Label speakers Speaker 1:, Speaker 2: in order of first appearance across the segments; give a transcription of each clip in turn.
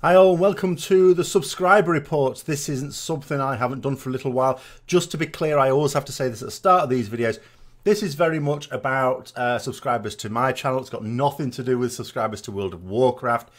Speaker 1: Hi all, and welcome to the subscriber reports. This isn't something I haven't done for a little while. Just to be clear, I always have to say this at the start of these videos. This is very much about subscribers to my channel. It's got nothing to do with subscribers to World of Warcraft.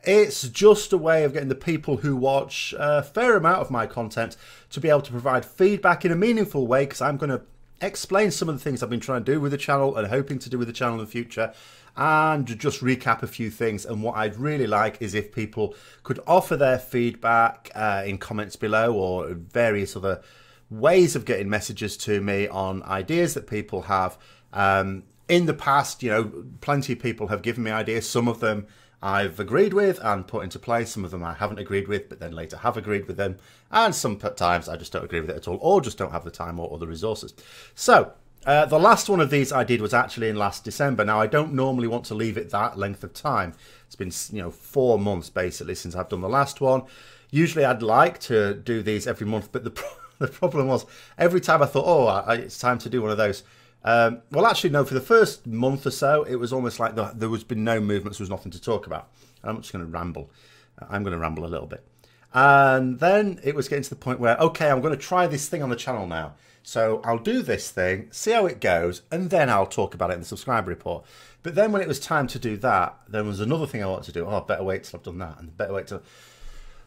Speaker 1: It's just a way of getting the people who watch a fair amount of my content to be able to provide feedback in a meaningful way, because I'm going to explain some of the things I've been trying to do with the channel and hoping to do with the channel in the future, and just recap a few things. And what I'd really like is if people could offer their feedback in comments below, or various other ways of getting messages to me on ideas that people have. In the past, you know, plenty of people have given me ideas. Some of them I've agreed with and put into place. Some of them I haven't agreed with, but then later have agreed with them. And sometimes I just don't agree with it at all, or just don't have the time or the resources. So the last one of these I did was actually in last December. Now, I don't normally want to leave it that length of time. It's been, 4 months basically since I've done the last one. Usually I'd like to do these every month, but the problem was every time I thought, it's time to do one of those. Well, actually, no, for the first month or so, it was almost like there was been no movements, there was nothing to talk about. I'm just going to ramble. I'm going to ramble a little bit. And then it was getting to the point where, okay, I'm going to try this thing on the channel now. So I'll do this thing, see how it goes, and then I'll talk about it in the subscriber report. But then when it was time to do that, there was another thing I wanted to do. Oh, I better wait till I've done that, and better wait till...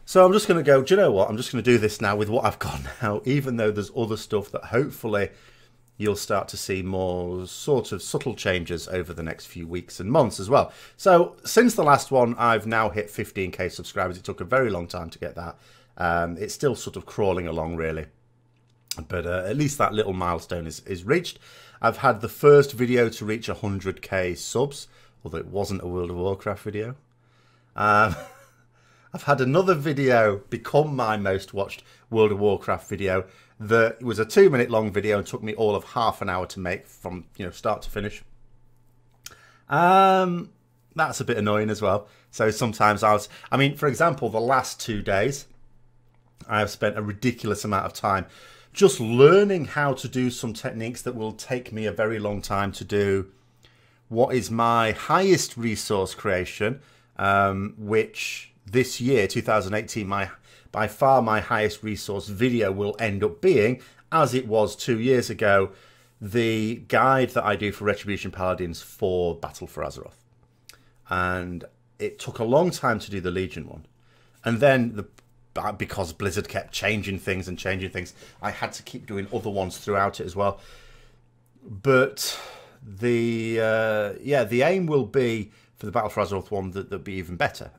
Speaker 1: So I'm just going to go, do you know what? I'm just going to do this now with what I've got now, even though there's other stuff that hopefully you'll start to see more sort of subtle changes over the next few weeks and months as well. So since the last one, I've now hit 15k subscribers. It took a very long time to get that. It's still sort of crawling along, really. But at least that little milestone is reached. I've had the first video to reach 100k subs, although it wasn't a World of Warcraft video. I've had another video become my most watched World of Warcraft video that was a 2-minute long video and took me all of half an hour to make from start to finish. That's a bit annoying as well. So sometimes for example, the last 2 days I have spent a ridiculous amount of time just learning how to do some techniques that will take me a very long time to do. What is my highest resource creation, which this year, 2018, by far my highest resource video will end up being, as it was 2 years ago, the guide that I do for Retribution Paladins for Battle for Azeroth. And it took a long time to do the Legion one. And then because Blizzard kept changing things, I had to keep doing other ones throughout it as well. But the aim will be for the Battle for Azeroth one that'll be even better.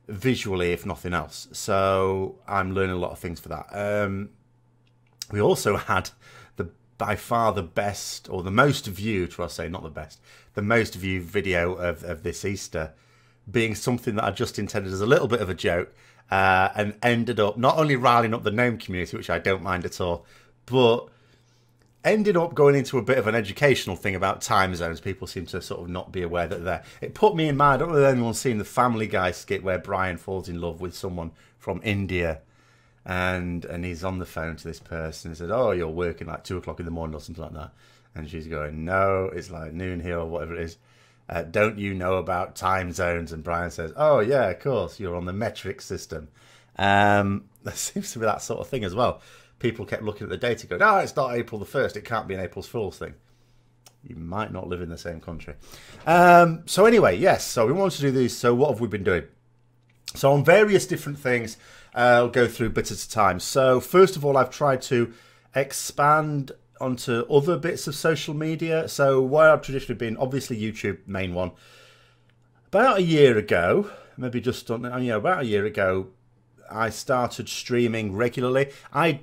Speaker 1: Visually, if nothing else. So I'm learning a lot of things for that. We also had by far the best, or the most viewed, should I say, not the best, the most viewed video of this Easter being something that I just intended as a little bit of a joke, and ended up not only riling up the gnome community, which I don't mind at all, but ended up going into a bit of an educational thing about time zones. People seem to sort of not be aware that they're there. It put me in mind. I don't know if anyone's seen the Family Guy skit where Brian falls in love with someone from India, and he's on the phone to this person and says, "Oh, you're working like 2 o'clock in the morning or something like that," and she's going, "No, it's like noon here," or whatever it is. "Don't you know about time zones?" And Brian says, "Oh yeah, of course, you're on the metric system." There seems to be that sort of thing as well. People kept looking at the data going, "Oh, it's not April the 1st. It can't be an April Fool's thing." You might not live in the same country. So anyway, yes, so we wanted to do these. So what have we been doing? So on various different things, I'll go through bits at a time. So first of all, I've tried to expand onto other bits of social media. So where I've traditionally been, obviously YouTube, main one. About a year ago, maybe just about a year ago, I started streaming regularly. I,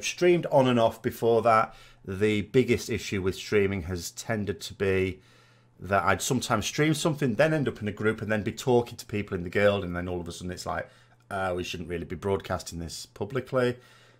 Speaker 1: streamed on and off before that. The biggest issue with streaming has tended to be that I'd sometimes stream something, then end up in a group and then be talking to people in the guild, and then all of a sudden it's like, we shouldn't really be broadcasting this publicly.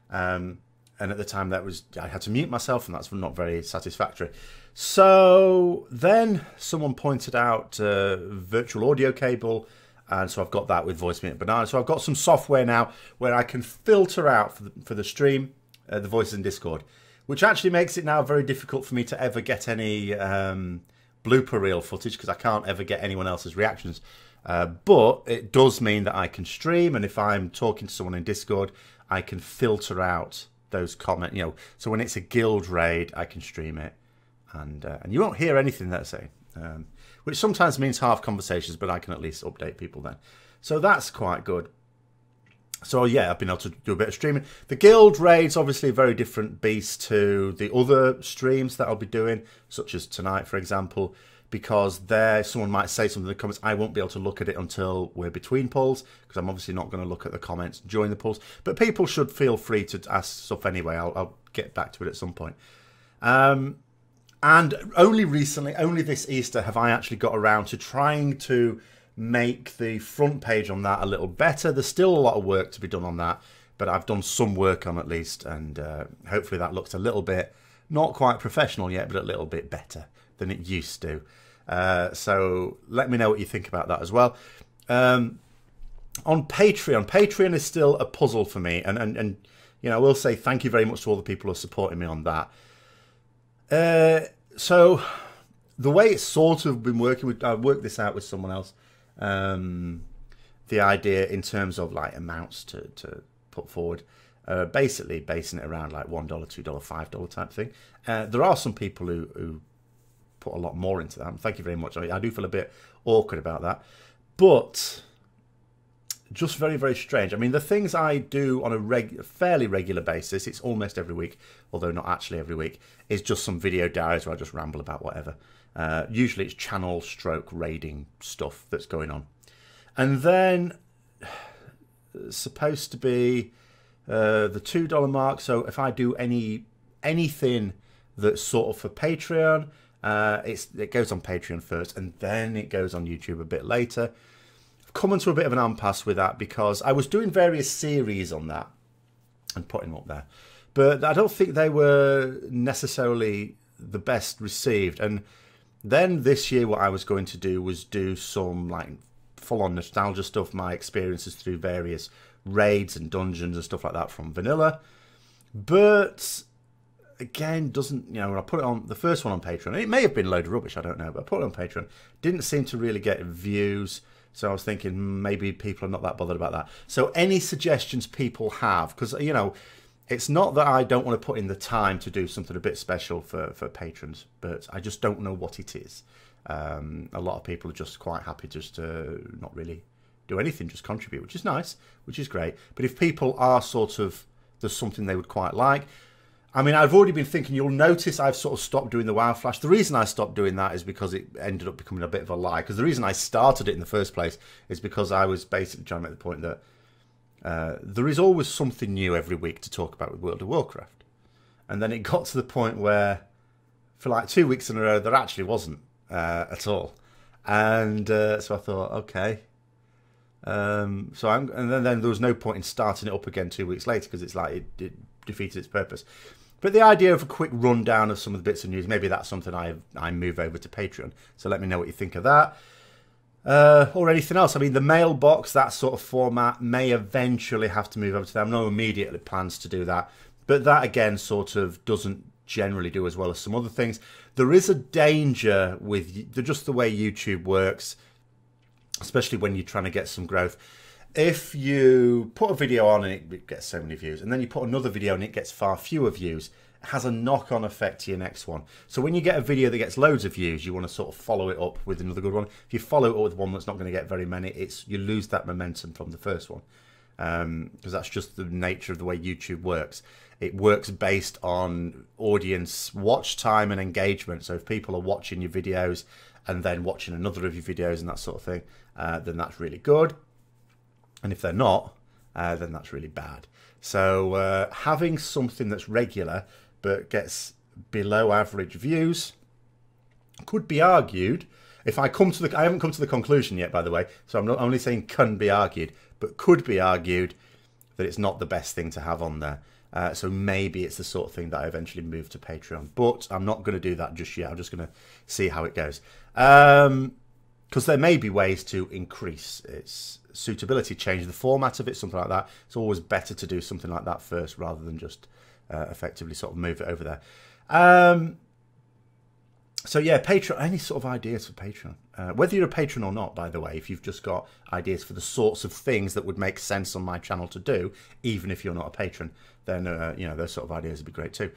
Speaker 1: And at the time I had to mute myself, and that's not very satisfactory. So then someone pointed out virtual audio cable, and so I've got that with Voice Banana. So I've got some software now where I can filter out for the stream the voices in Discord, which actually makes it now very difficult for me to ever get any blooper reel footage, because I can't ever get anyone else's reactions. But it does mean that I can stream, and if I'm talking to someone in Discord, I can filter out those comments. You know, so when it's a guild raid, I can stream it, and you won't hear anything they're saying, which sometimes means half conversations, but I can at least update people then. So that's quite good. So yeah, I've been able to do a bit of streaming. The guild raids obviously a very different beast to the other streams that I'll be doing, such as tonight, for example, because there someone might say something in the comments. I won't be able to look at it until we're between pulls, because I'm obviously not going to look at the comments during the pulls. But people should feel free to ask stuff anyway. I'll get back to it at some point. And only recently, only this Easter, have I actually got around to trying to make the front page on that a little better. There's still a lot of work to be done on that, but I've done some work on at least, and hopefully that looks a little bit, not quite professional yet, but a little bit better than it used to. So let me know what you think about that as well. On Patreon is still a puzzle for me, and you know, I will say thank you very much to all the people who are supporting me on that. So the way it's sort of been working with, I worked this out with someone else. The idea in terms of like amounts to put forward, basically basing it around like $1, $2, $5 type thing. There are some people who put a lot more into that. Thank you very much. I do feel a bit awkward about that, but just very, very strange. I mean, the things I do on a fairly regular basis, it's almost every week, although not actually every week, is just some video diaries where I just ramble about whatever. Usually it's channel stroke raiding stuff that's going on. And then supposed to be the $2 mark. So if I do anything that's sort of for Patreon, it goes on Patreon first, and then it goes on YouTube a bit later. I've come into a bit of an impasse with that because I was doing various series on that and putting them up there, but I don't think they were necessarily the best received. And then this year what I was going to do was do some like full-on nostalgia stuff, my experiences through various raids and dungeons and stuff like that from vanilla. But again, doesn't, you know, when I put it on the first one on Patreon, it may have been a load of rubbish, I don't know, but I put it on Patreon, didn't seem to really get views. So I was thinking maybe people are not that bothered about that. So any suggestions people have, because, you know, it's not that I don't want to put in the time to do something a bit special for patrons, but I just don't know what it is. A lot of people are just quite happy just to not really do anything, just contribute, which is nice, which is great. But if people are sort of, there's something they would quite like. I mean, I've already been thinking, you'll notice I've sort of stopped doing the WoW Flash. The reason I stopped doing that is because it ended up becoming a bit of a lie. Because the reason I started it in the first place is because I was basically trying to make the point that there is always something new every week to talk about with World of Warcraft. And then it got to the point where for like 2 weeks in a row, there actually wasn't at all. And so I thought, okay. And then there was no point in starting it up again 2 weeks later because it's like it defeated its purpose. But the idea of a quick rundown of some of the bits of news, maybe that's something I move over to Patreon. So let me know what you think of that. Or anything else. I mean, the mailbox, that sort of format, may eventually have to move over to them. No immediate plans to do that. But that, again, sort of doesn't generally do as well as some other things. There is a danger with just the way YouTube works, especially when you're trying to get some growth. If you put a video on and it gets so many views, and then you put another video and it gets far fewer views, it has a knock-on effect to your next one. So when you get a video that gets loads of views, you want to sort of follow it up with another good one. If you follow it up with one that's not going to get very many, you lose that momentum from the first one. Because that's just the nature of the way YouTube works. It works based on audience watch time and engagement. So if people are watching your videos and then watching another of your videos and that sort of thing, then that's really good. And if they're not, then that's really bad. So having something that's regular but gets below average views could be argued. If I come to I haven't come to the conclusion yet, by the way, so I'm not only saying can be argued, but could be argued that it's not the best thing to have on there. So maybe it's the sort of thing that I eventually move to Patreon. But I'm not going to do that just yet. I'm just going to see how it goes. Because there may be ways to increase its suitability, change the format of it, something like that. It's always better to do something like that first rather than just effectively sort of move it over there. So yeah, Patreon, any sort of ideas for Patreon? Whether you're a patron or not, by the way, if you've just got ideas for the sorts of things that would make sense on my channel to do, even if you're not a patron, then, you know, those sort of ideas would be great too.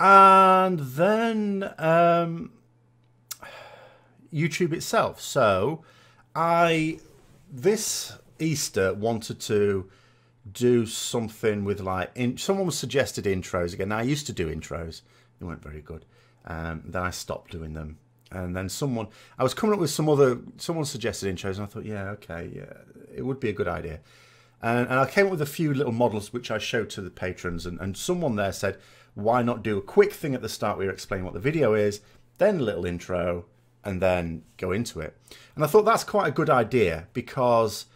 Speaker 1: And then YouTube itself. So this Easter wanted to do something with like, someone was suggested intros again. Now, I used to do intros. They weren't very good. Then I stopped doing them. And then I was coming up with someone suggested intros, and I thought, yeah, okay, yeah, it would be a good idea. And I came up with a few little models which I showed to the patrons, and someone there said, why not do a quick thing at the start where you explain what the video is, then a little intro, and then go into it. And I thought that's quite a good idea, because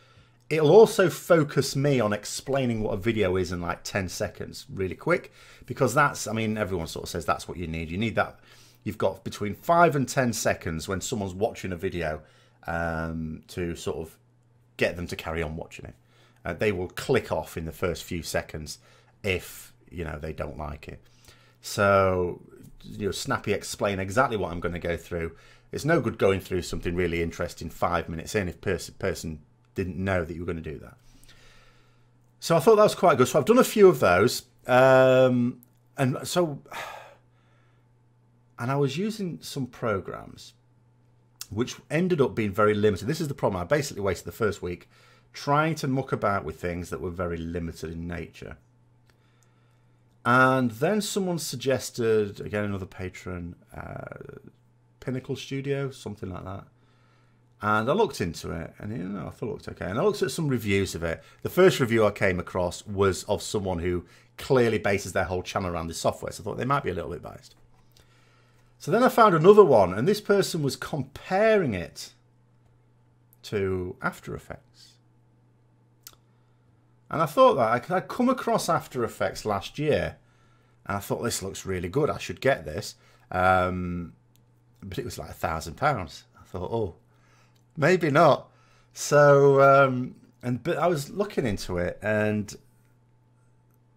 Speaker 1: it'll also focus me on explaining what a video is in like 10 seconds, really quick, because that's, I mean, everyone sort of says that's what you need. You need that. You've got between 5 and 10 seconds when someone's watching a video to sort of get them to carry on watching it. They will click off in the first few seconds if, you know, they don't like it. So, you know, snappy explain exactly what I'm going to go through. It's no good going through something really interesting 5 minutes in if person didn't know that you were going to do that. So I thought that was quite good. So I've done a few of those. And I was using some programs which ended up being very limited. This is the problem. I basically wasted the first week trying to muck about with things that were very limited in nature. And then someone suggested, again, another patron, Pinnacle Studio, something like that. And I looked into it, and you know, I thought it looked okay. And I looked at some reviews of it. The first review I came across was of someone who clearly bases their whole channel around this software. So I thought they might be a little bit biased. So then I found another one, and this person was comparing it to After Effects. And I thought that I'd come across After Effects last year, and I thought this looks really good. I should get this, but it was like £1,000. I thought, oh, maybe not. So, but I was looking into it, and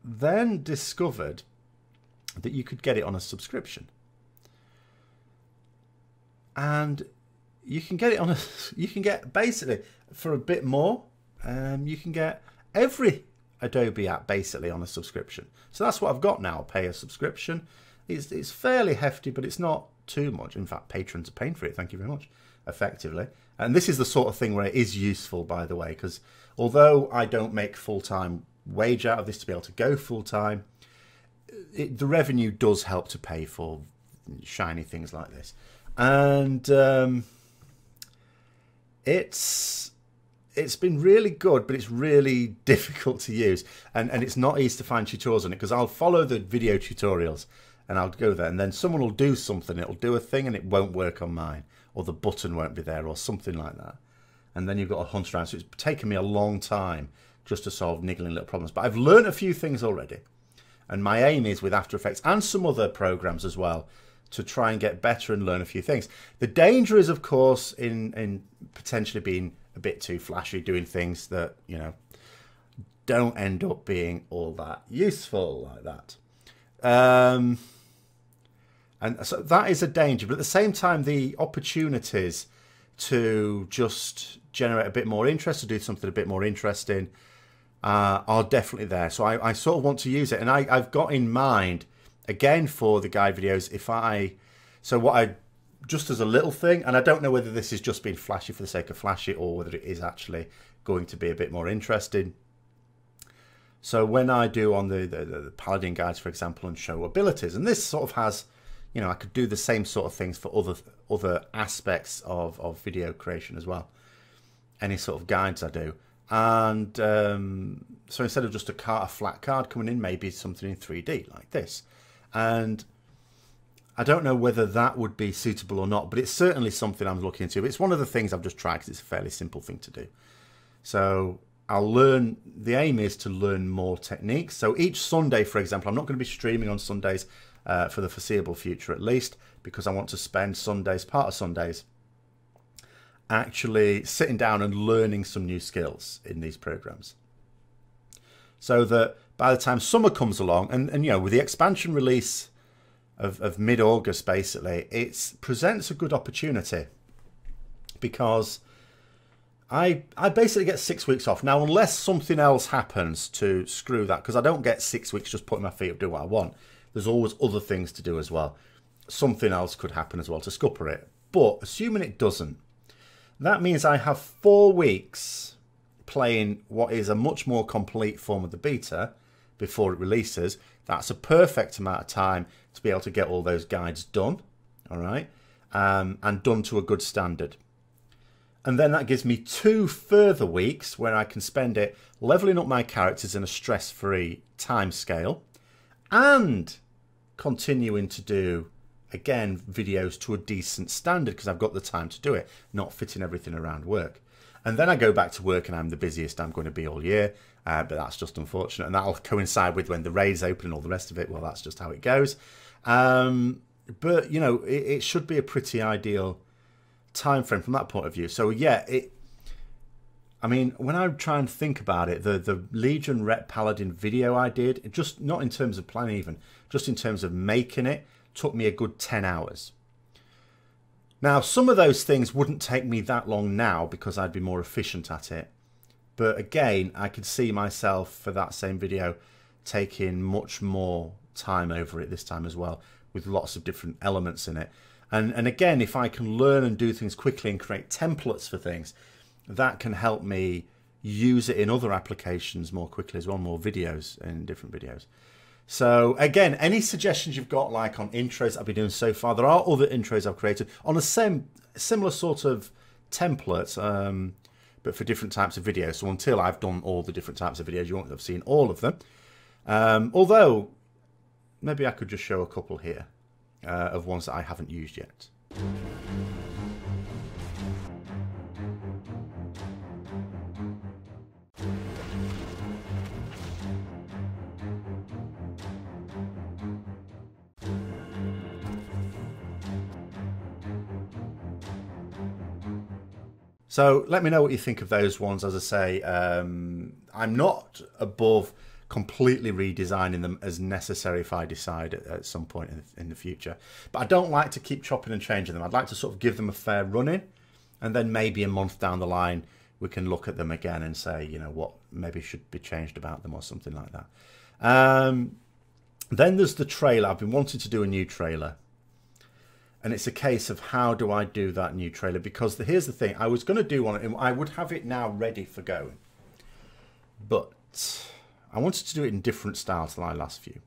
Speaker 1: then discovered that you could get it on a subscription. And you can get it on you can get basically for a bit more, you can get every Adobe app basically on a subscription. So that's what I've got now. I'll pay a subscription. It's fairly hefty, but it's not too much. In fact, patrons are paying for it. Thank you very much, effectively. And this is the sort of thing where it is useful, by the way, because although I don't make full-time wage out of this to be able to go full-time, the revenue does help to pay for shiny things like this. And it's been really good, but it's really difficult to use, and it's not easy to find tutorials on it, because I'll follow the video tutorials and I'll go there, and then someone will do something, it'll do a thing and it won't work on mine, or the button won't be there, or something like that, and then you've got to hunt around. So it's taken me a long time just to solve niggling little problems, but I've learned a few things already, and my aim is with After Effects and some other programs as well to try and get better and learn a few things. The danger is, of course, in potentially being a bit too flashy, doing things that, you know, don't end up being all that useful like that. And so that is a danger. But at the same time, the opportunities to just generate a bit more interest, to do something a bit more interesting, are definitely there. So I sort of want to use it. And I've got in mind, again, for the guide videos, just as a little thing, and I don't know whether this is just being flashy for the sake of flashy or whether it is actually going to be a bit more interesting. So when I do on the Paladin guides, for example, and show abilities, and this sort of has, you know, I could do the same sort of things for other aspects of video creation as well. Any sort of guides I do. And so instead of just a flat card coming in, maybe something in 3D like this. And I don't know whether that would be suitable or not, but it's certainly something I'm looking into. It's one of the things I've just tried because it's a fairly simple thing to do. So I'll learn, the aim is to learn more techniques. So each Sunday, for example, I'm not going to be streaming on Sundays for the foreseeable future at least, because I want to spend Sundays, part of Sundays, actually sitting down and learning some new skills in these programs. So that by the time summer comes along, and you know, with the expansion release of mid-August, basically, it presents a good opportunity because I basically get 6 weeks off. Now, unless something else happens to screw that, because I don't get 6 weeks just putting my feet up, do what I want. There's always other things to do as well. Something else could happen as well to scupper it. But assuming it doesn't, that means I have 4 weeks playing what is a much more complete form of the beta before it releases. That's a perfect amount of time to be able to get all those guides done, all right, and done to a good standard. And then that gives me 2 further weeks where I can spend it leveling up my characters in a stress-free time scale and continuing to do, again, videos to a decent standard because I've got the time to do it, not fitting everything around work. And then I go back to work and I'm the busiest I'm going to be all year, but that's just unfortunate. And that'll coincide with when the raids open and all the rest of it. Well, that's just how it goes. But, you know, it should be a pretty ideal time frame from that point of view. So, yeah, I mean, when I try and think about it, the Legion Ret Paladin video I did, just not in terms of planning even, just in terms of making it, took me a good 10 hours. Now, some of those things wouldn't take me that long now because I'd be more efficient at it. But again, I could see myself for that same video taking much more time over it this time as well, with lots of different elements in it. And again, if I can learn and do things quickly and create templates for things, that can help me use it in other applications more quickly as well, more videos in different videos. So again, any suggestions you've got, like on intros I've been doing so far, there are other intros I've created on a similar sort of template, but for different types of videos. So until I've done all the different types of videos, you won't have seen all of them. Although, maybe I could just show a couple here of ones that I haven't used yet. So let me know what you think of those ones. As I say, I'm not above completely redesigning them as necessary if I decide at some point in the future. But I don't like to keep chopping and changing them. I'd like to sort of give them a fair run in, and then maybe a month down the line we can look at them again and say, you know, what maybe should be changed about them or something like that. Then there's the trailer. I've been wanting to do a new trailer. And it's a case of how do I do that new trailer? Because here's the thing. I was going to do one, and I would have it now ready for going. But I wanted to do it in different styles than my last few.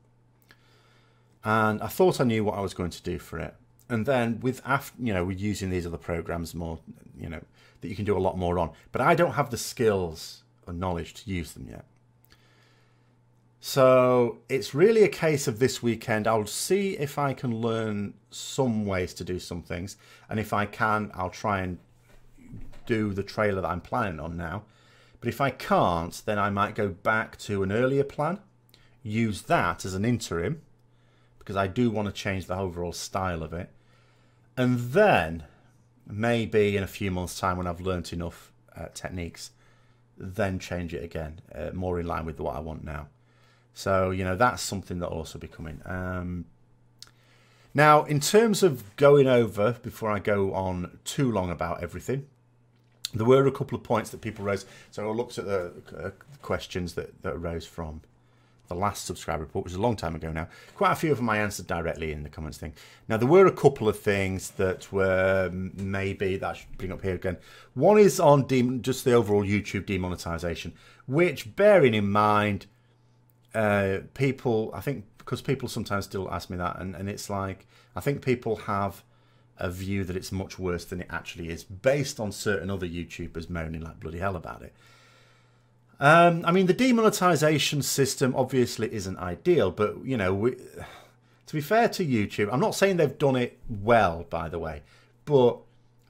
Speaker 1: And I thought I knew what I was going to do for it. And then with using these other programs more, you know, that you can do a lot more on. But I don't have the skills or knowledge to use them yet. So it's really a case of this weekend. I'll see if I can learn some ways to do some things. And if I can, I'll try and do the trailer that I'm planning on now. But if I can't, then I might go back to an earlier plan, use that as an interim, because I do want to change the overall style of it. And then maybe in a few months' time, when I've learnt enough techniques, then change it again, more in line with what I want now. So, you know, that's something that will also be coming. Now, in terms of going over, before I go on too long about everything, there were a couple of points that people raised. So I looked at the questions that arose from the last subscriber report, which was a long time ago now. Quite a few of them I answered directly in the comments thing. Now, there were a couple of things that were maybe that I should bring up here again. One is on just the overall YouTube demonetization, which, bearing in mind, people, I think, because people sometimes still ask me that, and it's like, I think people have a view that it's much worse than it actually is, based on certain other YouTubers moaning like bloody hell about it. I mean, the demonetization system obviously isn't ideal, but, you know, to be fair to YouTube, I'm not saying they've done it well, by the way, but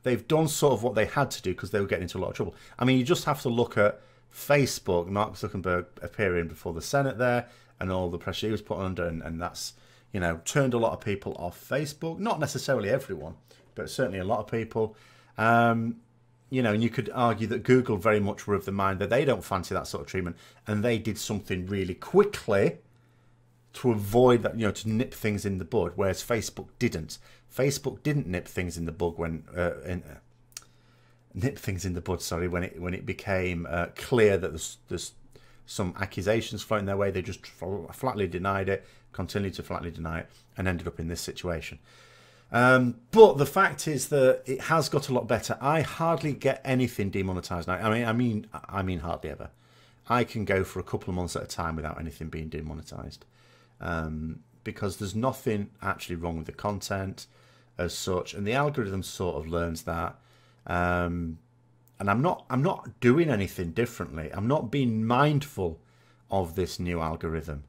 Speaker 1: they've done sort of what they had to do because they were getting into a lot of trouble. I mean, you just have to look at Facebook, Mark Zuckerberg appearing before the Senate there, and all the pressure he was put under, and that's, you know, turned a lot of people off Facebook. Not necessarily everyone, but certainly a lot of people. You know, and you could argue that Google very much were of the mind that they don't fancy that sort of treatment, and they did something really quickly to avoid that, to nip things in the bud, whereas Facebook didn't. Facebook didn't nip things in the bud when nip things in the bud. Sorry, when it became clear that there's some accusations floating their way. They just flatly denied it, continued to flatly deny it, and ended up in this situation. But the fact is that it has got a lot better. I hardly get anything demonetized now. I mean hardly ever. I can go for a couple of months at a time without anything being demonetized, because there's nothing actually wrong with the content as such, and the algorithm sort of learns that. And I'm not doing anything differently. I'm not being mindful of this new algorithm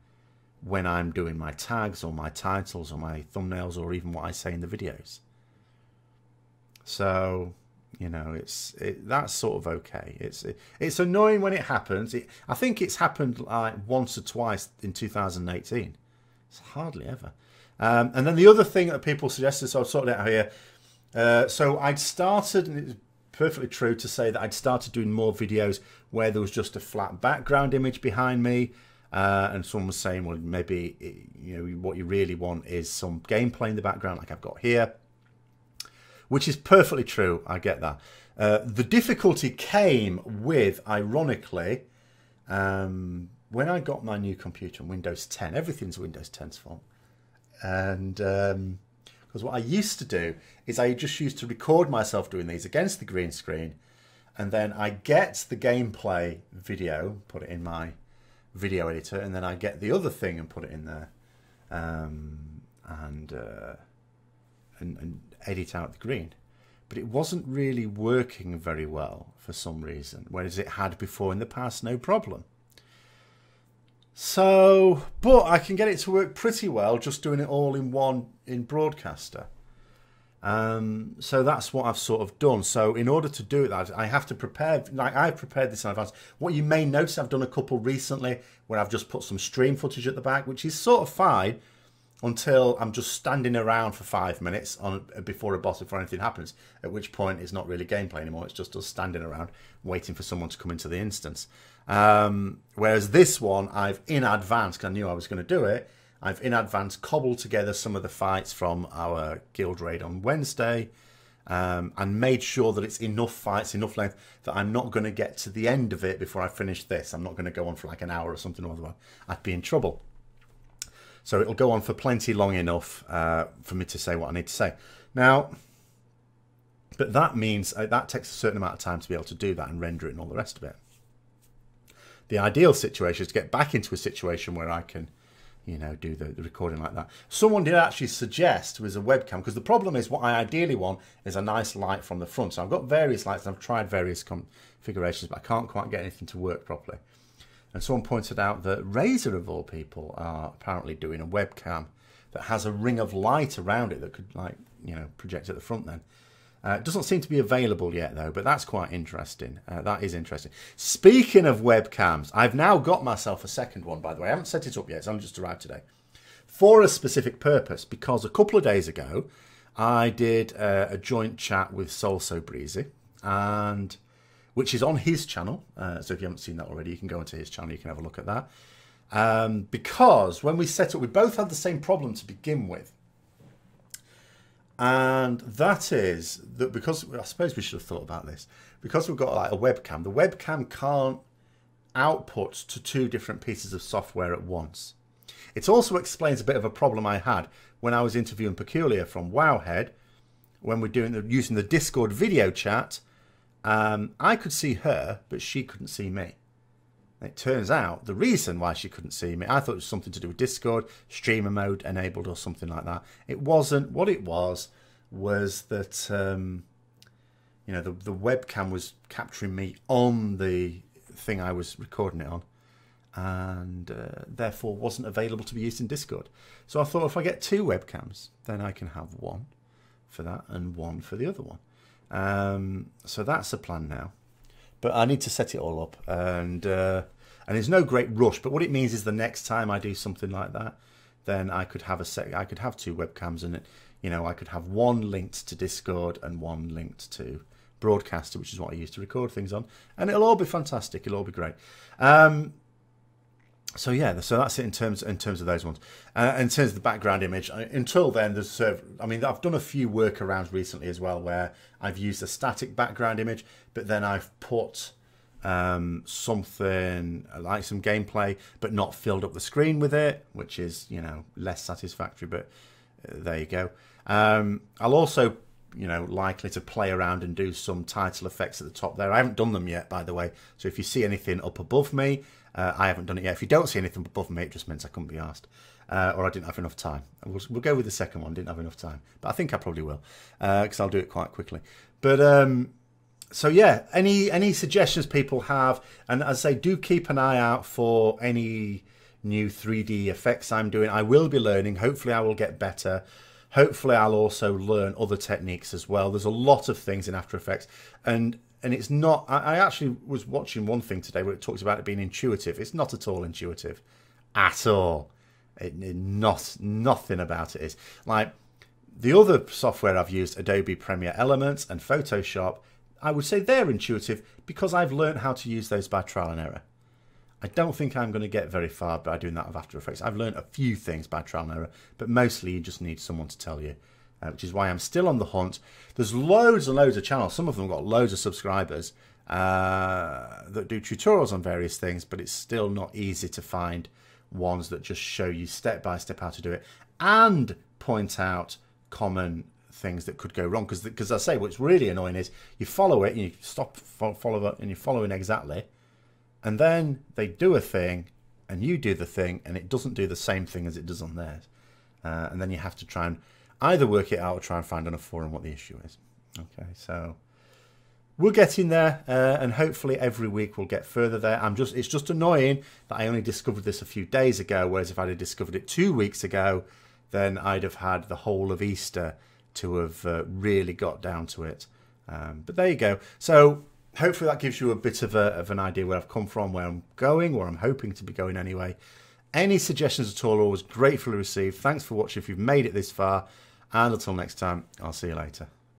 Speaker 1: when I'm doing my tags or my titles or my thumbnails or even what I say in the videos. So, that's sort of okay. It's annoying when it happens. I think it's happened like once or twice in 2018. It's hardly ever. And then the other thing that people suggested, so I've sorted it out here. So I'd started, and it's perfectly true to say that I'd started doing more videos where there was just a flat background image behind me. And someone was saying, well, maybe what you really want is some gameplay in the background, like I've got here, which is perfectly true. I get that. The difficulty came with, ironically, when I got my new computer, Windows 10. Everything's Windows 10's fault, and because what I used to do is I just used to record myself doing these against the green screen, and then I get the gameplay video, put it in my video editor, and then I get the other thing and put it in there, and edit out the green. But it wasn't really working very well for some reason, whereas it had before in the past, no problem. So, but I can get it to work pretty well just doing it all in Broadcaster. So that's what I've sort of done. So in order to do that, I have to prepare, like I've prepared this in advance. What you may notice, I've done a couple recently where I've just put some stream footage at the back, which is sort of fine until I'm just standing around for 5 minutes before a boss, before anything happens, at which point it's not really gameplay anymore. It's just us standing around waiting for someone to come into the instance. Whereas this one, I've in advance, because I knew I was going to do it, I've in advance cobbled together some of the fights from our guild raid on Wednesday, and made sure that it's enough fights, enough length, that I'm not going to get to the end of it before I finish this. I'm not going to go on for like an hour or something, otherwise I'd be in trouble. So it'll go on for plenty long enough for me to say what I need to say. Now, but that means that takes a certain amount of time to be able to do that and render it and all the rest of it. The ideal situation is to get back into a situation where I can, do the recording like that. Someone did actually suggest was a webcam, because the problem is what I ideally want is a nice light from the front. So I've got various lights and I've tried various configurations, but I can't quite get anything to work properly. And someone pointed out that Razer, of all people, are apparently doing a webcam that has a ring of light around it that could, project at the front then. It doesn't seem to be available yet, though, but that's quite interesting. That is interesting. Speaking of webcams, I've now got myself a second one, by the way. I haven't set it up yet. It's only just arrived today. For a specific purpose, because a couple of days ago, I did a joint chat with Soul So Breezy, and which is on his channel. So if you haven't seen that already, you can go into his channel. You can have a look at that. Because when we set up, we both had the same problem to begin with. And that is that because, I suppose we should have thought about this, because we've got like a webcam, the webcam can't output to two different pieces of software at once. It also explains a bit of a problem I had when I was interviewing Peculiar from Wowhead, when we're using the Discord video chat. I could see her, but she couldn't see me. It turns out the reason why she couldn't see me, I thought it was something to do with Discord, streamer mode enabled or something like that. It wasn't. What it was that, the webcam was capturing me on the thing I was recording it on, and therefore wasn't available to be used in Discord. So I thought if I get two webcams, then I can have one for that and one for the other one. So that's the plan now. But I need to set it all up, and there's no great rush. But what it means is the next time I do something like that, then I could have I could have two webcams, and I could have one linked to Discord and one linked to Broadcaster, which is what I use to record things on, and it'll all be fantastic. It'll all be great. So yeah, so that's it in terms of those ones. In terms of the background image, until then, there's I mean, I've done a few workarounds recently as well, where I've used a static background image, but then I've put something like some gameplay, but not filled up the screen with it, which is, you know, less satisfactory. But there you go. I'll also, you know, likely to play around and do some title effects at the top there. I haven't done them yet, by the way. So if you see anything up above me, I haven't done it yet. If you don't see anything above me, it just means I couldn't be asked. Or I didn't have enough time. We'll go with the second one, didn't have enough time. But I think I probably will, because I'll do it quite quickly. But so yeah, any suggestions people have, and as I say, do keep an eye out for any new 3D effects I'm doing. I will be learning. Hopefully I will get better. Hopefully I'll also learn other techniques as well. There's a lot of things in After Effects, and it's not, I actually was watching one thing today where it talks about it being intuitive. It's not at all intuitive. At all. Nothing about it is. Like, the other software I've used, Adobe Premiere Elements and Photoshop, I would say they're intuitive because I've learned how to use those by trial and error. I don't think I'm going to get very far by doing that with After Effects. I've learned a few things by trial and error, but mostly you just need someone to tell you, which is why I'm still on the hunt. There's loads and loads of channels. Some of them got loads of subscribers that do tutorials on various things, but it's still not easy to find ones that just show you step by step how to do it and point out common things that could go wrong. Because I say, what's really annoying is you follow it and you follow it and you're following exactly, and then they do a thing and you do the thing and it doesn't do the same thing as it does on theirs, and then you have to try and either work it out or try and find on a forum what the issue is. Okay, so we're getting there, and hopefully every week we'll get further there. It's just annoying that I only discovered this a few days ago, whereas if I'd have discovered it 2 weeks ago, then I'd have had the whole of Easter to have really got down to it. But there you go. So hopefully that gives you a bit of an idea where I've come from, where I'm going, where I'm hoping to be going anyway. Any suggestions at all are always gratefully received. Thanks for watching if you've made it this far. And until next time, I'll see you later.